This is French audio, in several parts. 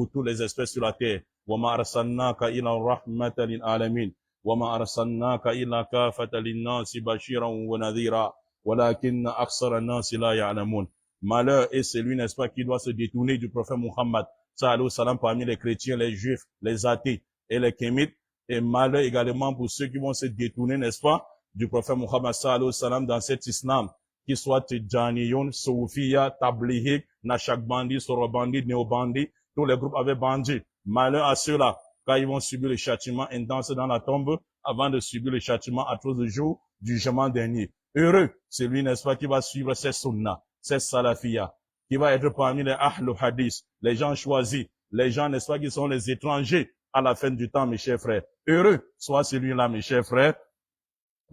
pour toutes les espèces sur la terre. وَمَا أَرْسَلْنَاكَ إِلَّا رَحْمَةً لِلْعَالَمِينَ وَمَا أَرْسَلْنَاكَ إِلَّا كَافَةً لِلنَّاسِ بَشِيرًا وَنَذِيرًا وَلَكِنَّ أَكْثَرَ النَّاسِ لَا يَعْلَمُونَ. Malheur est celui, n'est-ce pas, qui doit se détourner du prophète Muhammad, sallallahu alayhi wa sallam, parmi les chrétiens, les juifs, les athées et les kémites. Et malheur également pour ceux qui vont se détourner, n'est-ce pas, du prophète Muhammad, sallallahu alayhi wa sallam, dans cet islam, qui soit Tijaniyon, Soufia, Tablighi, Nashakbandi, Sorobandi, Néobandi, tous les groupes avaient bandit. Malheur à ceux-là, quand ils vont subir le châtiment intense dans la tombe, avant de subir le châtiment atroce du jour du jugement dernier. Heureux, c'est lui, n'est-ce pas, qui va suivre ces sunnah, ces salafiyah, qui va être parmi les ahlul hadith, les gens choisis, les gens, n'est-ce pas, qui sont les étrangers à la fin du temps, mes chers frères. Heureux soit celui-là, mes chers frères,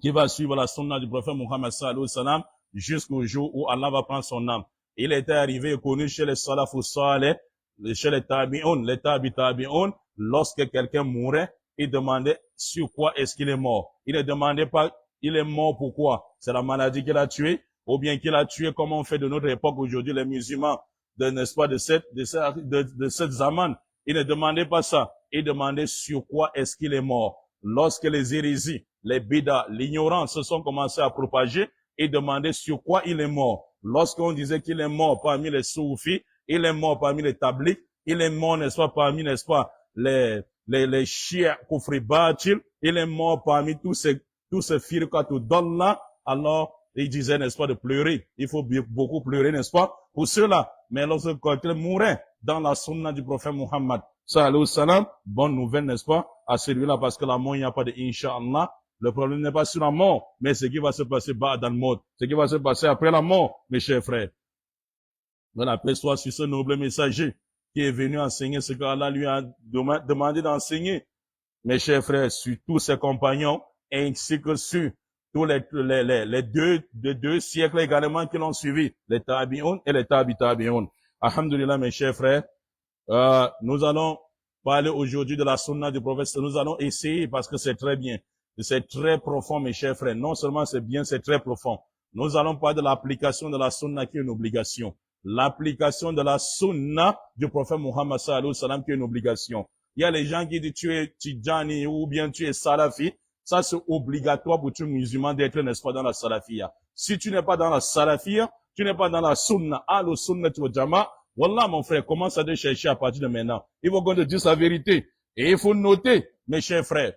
qui va suivre la sunna du prophète Muhammad sallallahu alayhi wa sallam jusqu'au jour où Allah va prendre son âme. Il était arrivé et connu chez les salafus salih, chez les tabi'un, les tabi'un, lorsque quelqu'un mourait, il demandait sur quoi est-ce qu'il est mort. Il ne demandait pas, il est mort pourquoi? C'est la maladie qui l'a tué, ou bien qu'il a tué comme on fait de notre époque aujourd'hui, les musulmans, n'est-ce pas, de cette zaman. Il ne demandait pas ça. Il demandait sur quoi est-ce qu'il est mort. Lorsque les hérésies, les bidas, l'ignorance se sont commencés à propager, il demandait sur quoi il est mort. Lorsqu'on disait qu'il est mort parmi les soufis, il est mort parmi les tabliques, il est mort, n'est-ce pas, parmi, n'est-ce pas, les chiites kufri batil, il est mort parmi tous ces firqatu dalla, alors, il disait, n'est-ce pas, de pleurer. Il faut beaucoup pleurer, n'est-ce pas, pour cela. Mais lorsque quelqu'un mourait dans la sunna du prophète Muhammad, sallallahu alayhi wa sallam, bonne nouvelle, n'est-ce pas, à celui-là, parce que la mort, il n'y a pas de Inch'Allah. Le problème n'est pas sur la mort, mais ce qui va se passer dans le monde, ce qui va se passer après la mort, mes chers frères. Que la paix soit sur ce noble messager qui est venu enseigner ce qu'Allah lui a demandé d'enseigner. Mes chers frères, sur tous ses compagnons, ainsi que sur tous les deux siècles également qui l'ont suivi, les tabi'un et les tabi'un. Alhamdulillah, mes chers frères, nous allons parler aujourd'hui de la sunna du prophète. Nous allons essayer parce que c'est très bien. C'est très profond, mes chers frères. Non seulement c'est bien, c'est très profond. Nous allons parler de l'application de la sunna qui est une obligation. L'application de la sunna du prophète Muhammad sallallahu alayhi wa sallam qui est une obligation. Il y a les gens qui disent tu es Tijani ou bien tu es Salafi. Ça c'est obligatoire pour tout musulman d'être, n'est-ce pas, dans la Salafiyya. Si tu n'es pas dans la Salafiyya, tu n'es pas dans la sunna, le sunna wal jama'a, wallah mon frère, commence à te chercher à partir de maintenant. Il faut qu'on te dise la vérité. Et il faut noter, mes chers frères,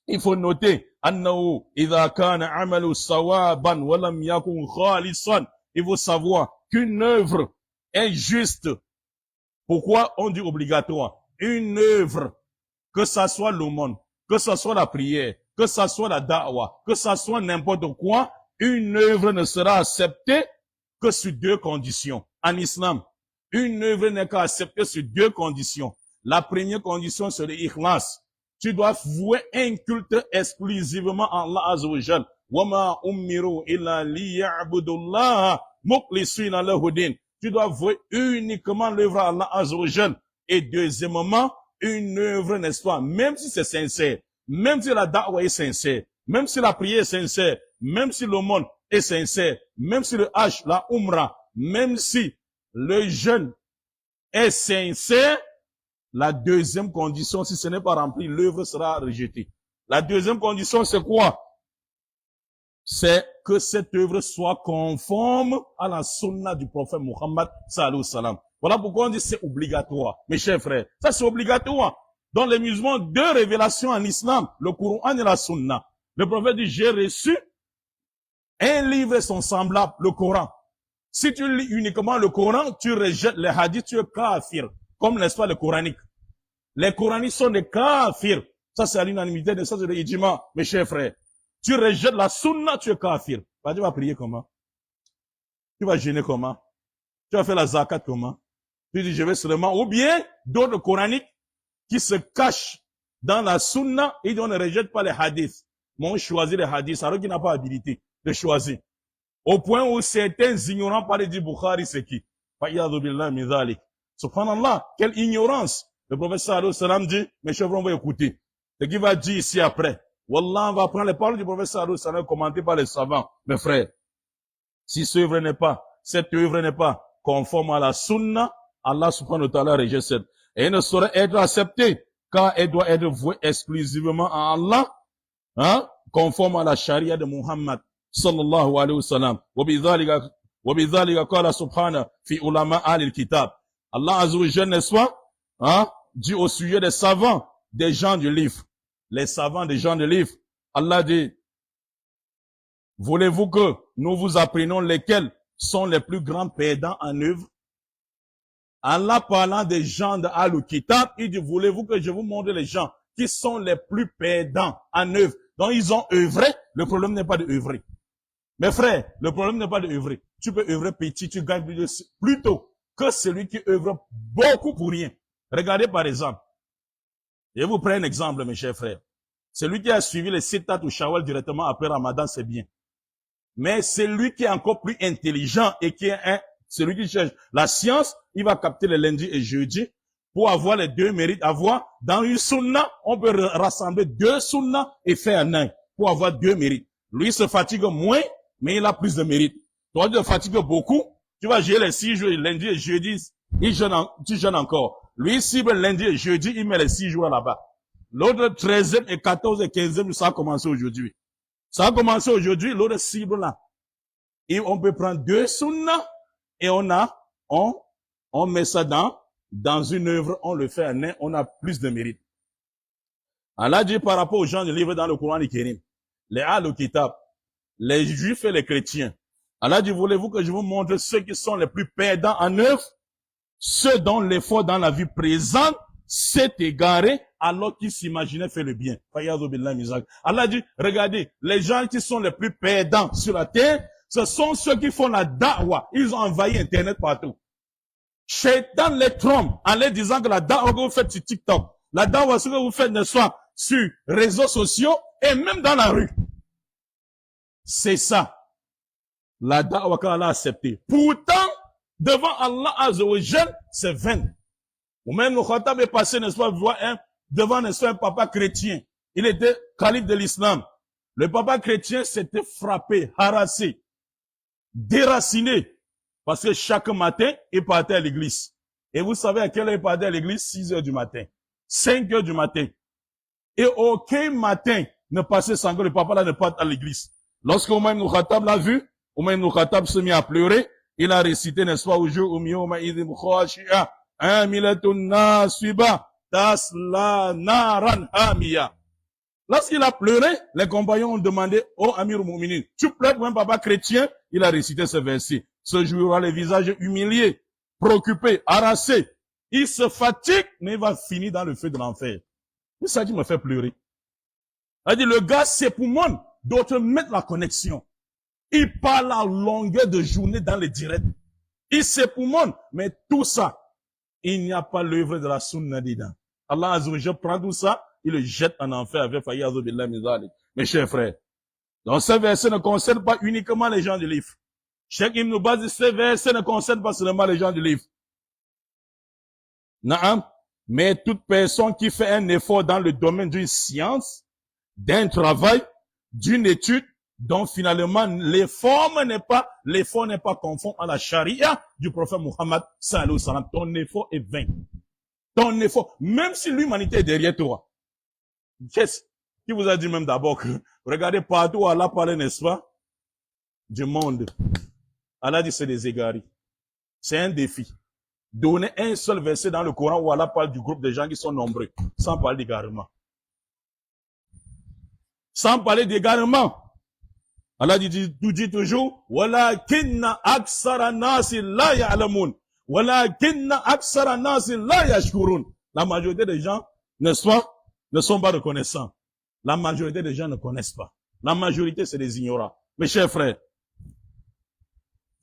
il faut noter, annahu idha kana amalu sawaban wa lam yakun khalisan. Il faut savoir qu'une œuvre est juste. Pourquoi on dit obligatoire? Une œuvre, que ça soit l'aumône, que ça soit la prière, que ça soit la da'wa, que ça soit n'importe quoi, une œuvre ne sera acceptée que sur deux conditions. En islam, une œuvre n'est qu'à accepter sur deux conditions. La première condition, c'est le ikhlas. Tu dois vouer un culte exclusivement à Allah Azza wa Jal. وَمَا أُمِّرُوا إِلَّا لِيَعْبُدُوا اللَّهَ مُخْلِصِينَ لَهُ الدِّينَ. Tu dois vouer uniquement l'œuvre à Allah Azza wa Jal. Et deuxièmement, une œuvre, n'est-ce pas, même si c'est sincère, même si la da'wa est sincère, même si la prière est sincère, même si l'aumône est sincère, même si le hajj, la umrah, même si le jeûne est sincère, la deuxième condition, si ce n'est pas rempli, l'œuvre sera rejetée. La deuxième condition, c'est quoi? C'est que cette œuvre soit conforme à la sunna du prophète Muhammad sallallahu alayhi wa sallam. Voilà pourquoi on dit c'est obligatoire. Mes chers frères, ça c'est obligatoire. Dans les musulmans, deux révélations en islam, le Coran et la sunna. Le prophète dit, j'ai reçu un livre et son semblable, le Coran. Si tu lis uniquement le Coran, tu rejettes les hadiths, tu es kafir. Comme n'est-ce pas le coranique. Les coraniques sont des kafirs. Ça c'est à l'unanimité, de ça c'est le ijma, mes chers frères. Tu rejettes la sunna, tu es kafir. Tu vas prier comment? Tu vas jeûner comment? Tu vas faire la zakat comment? Tu dis je vais seulement, ou bien d'autres coraniques qui se cachent dans la sunna et on ne rejette pas les hadiths. Mais on choisit les hadiths alors qu'il n'a pas habilité de choisir. Au point où certains ignorants parlent du Bukhari, c'est qui? Fa'iyadhu billah min dhalik. Subhanallah, quelle ignorance. Le prophète sallallahu alayhi wa sallam dit, mes chers frères, on va écouter. Ce qu'il va dire ici après. Wallah, on va prendre les paroles du prophète sallallahu alayhi wa sallam commentées par les savants. Mes frères, si cette œuvre n'est pas conforme à la sunna, Allah subhanahu wa ta'ala rejette cette. et ne saurait être acceptée, car elle doit être vouée exclusivement à Allah, hein, conforme à la charia de Muhammad, sallallahu alayhi wa sallam. وبذلك قال سبحانه في علماء أهل الكتاب. Allah Azza wa Jalla, n'est-ce pas, hein, dit au sujet des savants, des gens du livre. Les savants des gens du livre. Allah dit, voulez-vous que nous vous apprenions lesquels sont les plus grands perdants en œuvre? Allah parlant des gens de Al-Kitab, il dit, voulez-vous que je vous montre les gens qui sont les plus perdants en œuvre? Donc ils ont œuvré, le problème n'est pas de œuvrer. Mes frères, le problème n'est pas de œuvrer. Tu peux œuvrer petit, tu gagnes plutôt que celui qui œuvre beaucoup pour rien. Regardez par exemple. Je vous prends un exemple, mes chers frères. Celui qui a suivi les Sitat ou Shawwal directement après Ramadan, c'est bien. Mais celui qui est encore plus intelligent et qui est celui qui cherche la science, il va capter le lundi et jeudi pour avoir les deux mérites. Dans une sunna, on peut rassembler deux sunnas et faire un pour avoir deux mérites. Lui se fatigue moins, mais il a plus de mérite. Toi, tu te fatigues beaucoup, tu vas gérer les 6 jours, lundi et jeudi, tu jeûnes encore. Lui, cible lundi et jeudi, il met les 6 jours là-bas. L'autre 13e et 14e et 15e, ça a commencé aujourd'hui. Ça a commencé aujourd'hui, l'autre cible là. Et on peut prendre deux sunnas et on met ça dans une œuvre, on le fait un, on a plus de mérite. Allah dit par rapport aux gens du livre dans le Coran Kérim, les Al-Kitab, les Juifs et les chrétiens. Allah dit, voulez-vous que je vous montre ceux qui sont les plus perdants en œuvre, ceux dont l'effort dans la vie présente s'est égaré alors qu'ils s'imaginaient faire le bien. Allah dit, regardez, les gens qui sont les plus perdants sur la terre, ce sont ceux qui font la da'wah. Ils ont envahi Internet partout. Shaitan les trompe en leur disant que la da'wah que vous faites sur TikTok, la da'wah ce que vous faites ne soit sur réseaux sociaux et même dans la rue. C'est ça. La da'wah qu'Allah a acceptée. Pourtant, devant Allah Azza wa Jal, c'est vain. Ou même le Khattab est passé, n'est-ce pas, devant, n'est-ce pas, un papa chrétien. Il était calife de l'islam. Le papa chrétien s'était frappé, harassé, déraciné. Parce que chaque matin, il partait à l'église. Et vous savez à quelle heure il partait à l'église? 6 heures du matin. 5 heures du matin. Et aucun matin ne passait sans que le papa là ne parte à l'église. Lorsque Omar ibn Khattab l'a vu, Omar ibn Khattab se mit à pleurer. Il a récité, n'est-ce pas, au jeu, Lorsqu'il a pleuré, les compagnons ont demandé, oh Amir al-Mu'minin, tu pleures pour un papa chrétien? Il a récité ce verset. Ce jour-là, les visages humiliés, préoccupés, harassés. Il se fatigue, mais il va finir dans le feu de l'enfer. C'est ça qui me fait pleurer. Il dit, le gars, c'est pour moi, d'autres mettent la connexion. Il parle à longueur de journée dans les directs. Il sait pour moi, mais tout ça, il n'y a pas l'œuvre de la sunna dedans. Allah Azza wa Jalla prend tout ça, il le jette en enfer avec Fayyadhu Billah Mizalik. Mes chers frères, donc ce verset ne concerne pas uniquement les gens du livre. Cheikh Ibn Baz dit, ce verset ne concerne pas seulement les gens du livre. Naam, mais toute personne qui fait un effort dans le domaine d'une science, d'un travail, d'une étude, dont finalement l'effort n'est pas conforme à la charia du prophète Muhammad sallallahu alayhi wa sallam. Ton effort est vain. Ton effort, même si l'humanité est derrière toi. Qu'est-ce qui vous a dit même d'abord que, regardez partout où Allah parle, n'est-ce pas, du monde. Allah dit c'est des égarés. C'est un défi. Donner un seul verset dans le Coran où Allah parle du groupe de gens qui sont nombreux, sans parler d'égarement. Sans parler d'égarement. Allah dit toujours, walakinna aksara nasi la ya'lamun. Walakinna aksara nasi la yashkurun. La majorité des gens, n'est-ce pas, ne sont pas reconnaissants. La majorité des gens ne connaissent pas. La majorité, c'est des ignorants. Mes chers frères,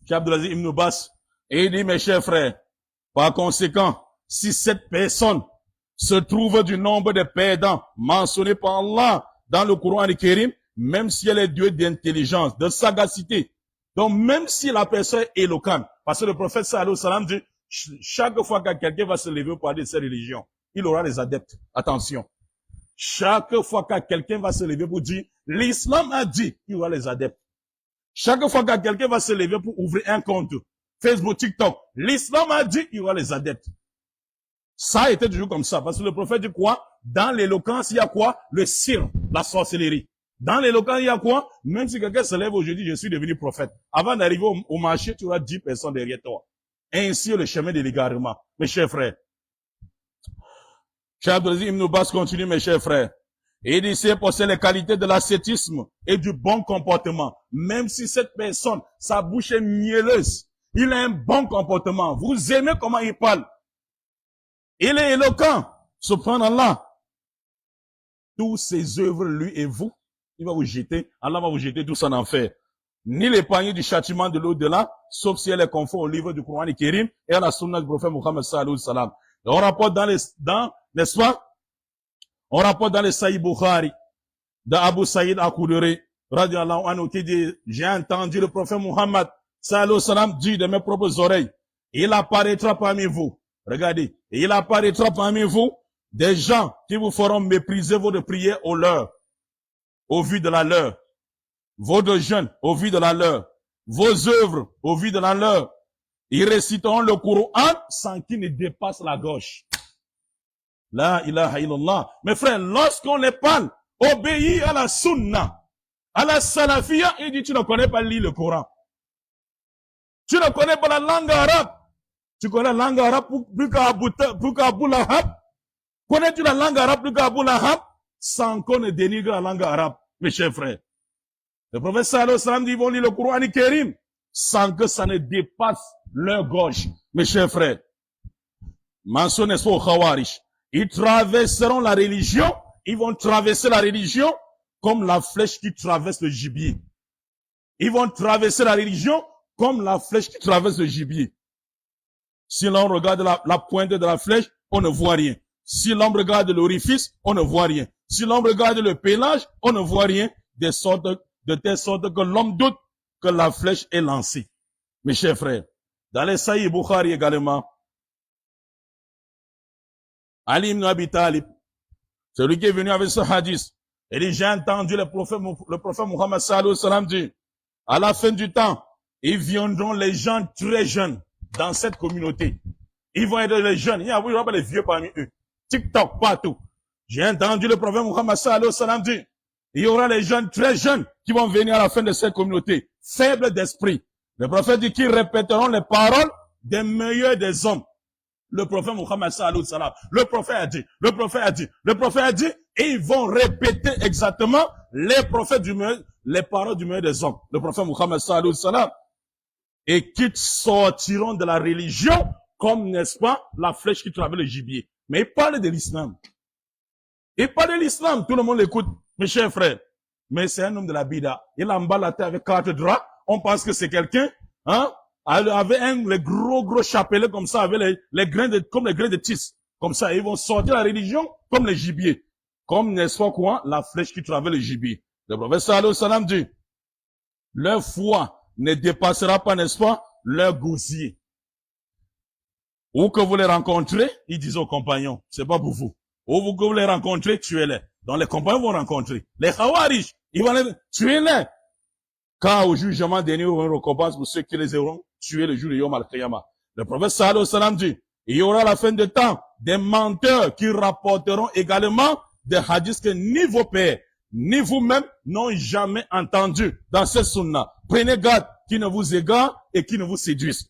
Cheikh Abdulaziz Ibn Baz, et il dit, mes chers frères, par conséquent, si cette personne se trouve du nombre de perdants mentionnés par Allah dans le Coran Kérim, même si elle est douée d'intelligence, de sagacité, donc même si la personne est éloquente, parce que le prophète sallallahu alayhi wa sallam dit, chaque fois que quelqu'un va se lever pour parler de sa religion, il aura des adeptes. Attention. Chaque fois que quelqu'un va se lever pour dire, l'islam a dit, il aura les adeptes. Chaque fois que quelqu'un va se lever pour ouvrir un compte, Facebook, TikTok, l'islam a dit, il aura les adeptes. Ça a été toujours comme ça. Parce que le prophète dit quoi? Dans l'éloquence, il y a quoi? Le sir, la sorcellerie. Dans l'éloquence, il y a quoi? Même si quelqu'un se lève aujourd'hui, je suis devenu prophète. Avant d'arriver au marché, tu auras 10 personnes derrière toi. Ainsi est le chemin de l'égarement. Mes chers frères. Cheikh Abdelaziz Ibn Baz continue, mes chers frères. Et il dit, c'est possède les qualités de l'ascétisme et du bon comportement. Même si cette personne, sa bouche est mielleuse, il a un bon comportement. Vous aimez comment il parle. Il est éloquent. Subhanallah. Tous ses œuvres, lui et vous, il va vous jeter, Allah va vous jeter tous en enfer. Ni l'épargner du châtiment de l'au-delà, sauf si elle est conforme au livre du Coran Kérim et à la sunna du prophète Muhammad sallallahu alayhi wa sallam. On rapporte n'est-ce pas? On rapporte dans les Sahih Bukhari, d'Abu Saïd Al-Khudri, radiallahu anhu, qui dit, j'ai entendu le prophète Muhammad sallallahu alayhi wa sallam dire de mes propres oreilles, il apparaîtra parmi vous. Regardez, il apparaîtra parmi vous des gens qui vous feront mépriser votre prière au leur, au vu de la leur, votre jeûne au vu de la leur, vos œuvres au vu de la leur. Ils réciteront le Coran sans qu'ils ne dépassent la gauche. La ilaha illallah. Mes frères, lorsqu'on les parle, obéis à la sunna, à la salafia, il dit tu ne connais pas lire le Coran. Tu ne connais pas la langue arabe. Tu connais la langue arabe plus qu'Abu Lahab. Connais-tu la langue arabe plus qu'Abu Lahab? Sans qu'on ne dénigre la langue arabe, mes chers frères. Le prophète sallallahu alayhi wa sallam dit, ils vont lire le Coran Kérim sans que ça ne dépasse leur gorge, mes chers frères. Mention n'est-ce pas au Khawarij. Ils traverseront la religion, ils vont traverser la religion comme la flèche qui traverse le gibier. Ils vont traverser la religion comme la flèche qui traverse le gibier. Si l'on regarde la pointe de la flèche, on ne voit rien. Si l'on regarde l'orifice, on ne voit rien. Si l'on regarde le pélage, on ne voit rien. De telle sorte que l'homme doute que la flèche est lancée. Mes chers frères, dans les Sahih Bukhari également, Ali ibn Abi Talib, celui qui est venu avec ce hadith, il dit, j'ai entendu le prophète Muhammad sallallahu alayhi wa sallam dire, à la fin du temps, ils viendront les gens très jeunes dans cette communauté. Ils vont être les jeunes, il y aura pas les vieux parmi eux. TikTok, partout. J'ai entendu le prophète Muhammad sallallahu alayhi wa sallam dire, il y aura les jeunes très jeunes qui vont venir à la fin de cette communauté, faibles d'esprit. Le prophète dit qu'ils répéteront les paroles des meilleurs des hommes. Le prophète Muhammad sallallahu alayhi wa sallam, le prophète a dit, le prophète a dit, le prophète a dit, et ils vont répéter exactement les paroles du meilleur des hommes. Le prophète Muhammad sallallahu alayhi wa sallam, et qu'ils sortiront de la religion comme, n'est-ce pas, la flèche qui traverse le gibier. Mais il parle de l'islam. Il parle de l'islam, tout le monde l'écoute, mes chers frères. Mais c'est un homme de la bida. Il emballe la tête avec 4 draps. On pense que c'est quelqu'un, hein, avec les gros chapelets comme ça, avec les grains comme les grains de tis. Comme ça, ils vont sortir la religion comme les gibiers. Comme, n'est-ce pas quoi, la flèche qui traverse le gibier. Le prophète sallallahu alayhi wa sallam dit, leur foi ne dépassera pas, n'est-ce pas, leur gosier. Où que vous les rencontrez, ils disent aux compagnons, c'est pas pour vous. Où que vous les rencontrez, tuez-les. Donc les compagnons vont rencontrer. Les Khawarij, ils vont les tuer-les. Car au jugement dernier, on récompense pour ceux qui les auront tués le jour de Yom Al-Qiyamah. Le prophète sallallahu alayhi wa sallam dit, il y aura à la fin de temps des menteurs qui rapporteront également des hadiths que ni vos pères, ni vous-même n'ont jamais entendu dans cette sunna. Prenez garde qui ne vous égare et qui ne vous séduisent.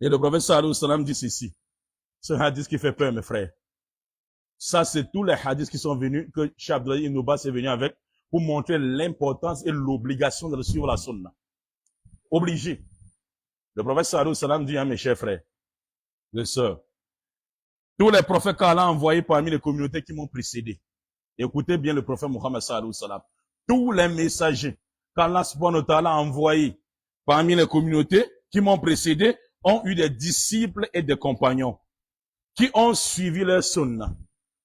Et le prophète sallallahu alayhi wa sallam dit ceci. Ce hadith qui fait peur, mes frères. Ça, c'est tous les hadiths qui sont venus, que Cheikh Abdelaziz Ibn Baz est venu avec, pour montrer l'importance et l'obligation de suivre la sunna. Obligé. Le prophète sallallahu alayhi wa sallam dit à mes chers frères, les sœurs, tous les prophètes qu'Allah a envoyés parmi les communautés qui m'ont précédé. Écoutez bien le prophète Muhammad sallallahu alayhi wa sallam. Tous les messagers qu'Allah subhanahu wa ta'ala a envoyés parmi les communautés qui m'ont précédé ont eu des disciples et des compagnons qui ont suivi leur sunna.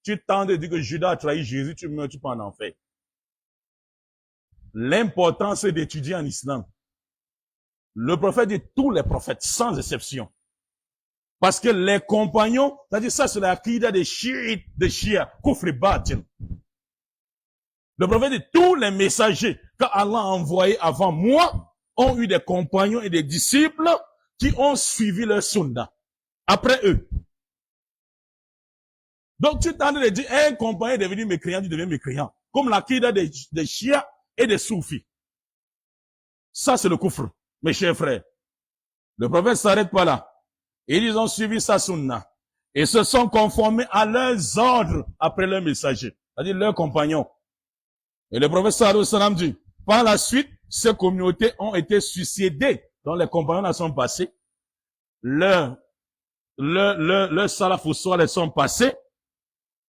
Tu tentes de dire que Judas a trahi Jésus, tu meurs, tu peux en enfer. L'important, c'est d'étudier en islam. Le prophète dit tous les prophètes, sans exception. Parce que les compagnons, c'est-à-dire ça, c'est la aqida des chiites, des shia, kufri batin. Le prophète dit tous les messagers qu'Allah a envoyés avant moi ont eu des compagnons et des disciples qui ont suivi leur sunna. Après eux. Donc tu t'en de dire, un compagnon est devenu mécréant, tu deviens mécréant. Comme la kida des chiites et des soufis. Ça, c'est le coufre, mes chers frères. Le prophète s'arrête pas là. Ils ont suivi sa sunna. Et se sont conformés à leurs ordres après leur messager. C'est-à-dire leurs compagnons. Et le prophète sallallahu alayhi wa sallam dit, par la suite, ces communautés ont été suicidées. Donc les compagnons là sont passés. Leurs salaf ou salih sont passés.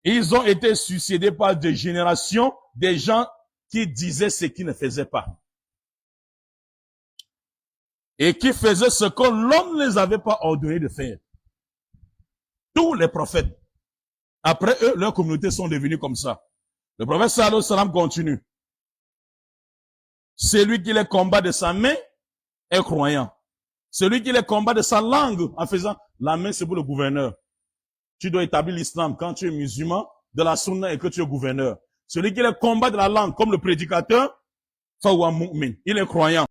Ils ont été suicidés par des générations, des gens qui disaient ce qu'ils ne faisaient pas. Et qui faisaient ce que l'homme ne les avait pas ordonné de faire. Tous les prophètes. Après eux, leurs communautés sont devenues comme ça. Le prophète sallallahu alayhi wa sallam continue. Celui qui les combat de sa main est croyant. Celui qui les combat de sa langue en faisant la main, c'est pour le gouverneur. Tu dois établir l'islam quand tu es musulman de la sunna et que tu es gouverneur. Celui qui les combat de la langue comme le prédicateur, fawa mu'min. Il est croyant.